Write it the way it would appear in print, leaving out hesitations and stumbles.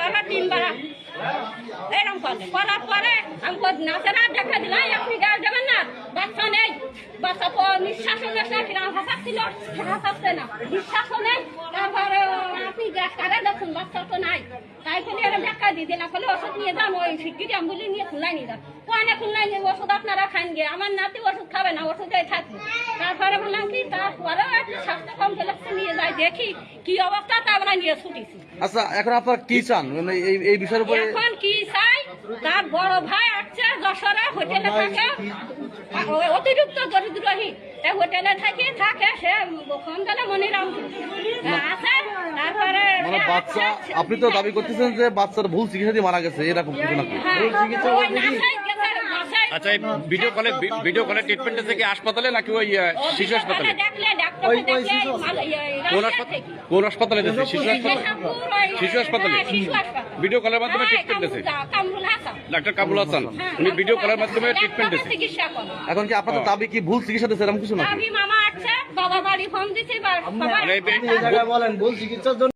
দুবার 3বার এরকম করার পরে আমি নাচেরা দেখা দিলাম আপনি গাছ দেবেন না, বাচ্চা নেই, বাচ্চা নিঃশ্বাসও নেই, হাসাচ্ছিল, হাসাচ্ছে না, নিঃশ্বাসও নেই। তারপরে আপনি গ্যাস কারে দেখুন, বাচ্চা তো নাই। তাই বলে এরা দেখা দিয়ে দিলাম, বলে ওষুধ নিয়ে যান, ওই শিগগিরি অ্যাম্বুলেন্স নিয়ে খুলনায় নিয়ে যান। কোয়ানে খুলনায় নিয়ে ওষুধ আপনারা খান গিয়ে, আমার নাতি ওষুধ খাবে না, ওষুধেই থাকবে। তারপরে বললাম কি, তারপরেও একটু স্বাস্থ্য কমপ্লেক্সে নিয়ে যাই, দেখি কি অবস্থা, তা আমরা নিয়ে ছুটিছি। আচ্ছা, এখন আপনারা কি চান মানে এই বিষয়ের উপরে? এখন কি চাই, তার বড় ভাই আসছে যশোরে, হোটেলে থাকে, অতিরিক্ত দরিদ্রহীন, হোটেলে থাকে, সে ফোন দিলে মনিরাম আছে। তারপরে মানে বাচ্চা, আপনি তো দাবি করতেছেন যে বাচ্চার ভুল চিকিৎসা দিয়ে মারা গেছে, এরকম কিছু না? আচ্ছা, এই ভিডিও কলে ট্রিটমেন্ট থেকে হাসপাতালে নাকি ওই শিশু হাসপাতালে? কোন হাসপাতালে দিয়েছে? শিশু হাসপাতালে ভিডিও কলের মাধ্যমে ট্রিটমেন্ট দিয়েছে ডাক্তার কামরুল হাসান। উনি ভিডিও কলের মাধ্যমে ট্রিটমেন্ট দিয়েছে। এখন কি আপনাদের দাবি কি ভুল চিকিৎসা দিয়েছে, এরকম কিছু না? মামা আসছে, বাবা বাড়ি ফোন দিচ্ছে, বলেন ভুল চিকিৎসার জন্য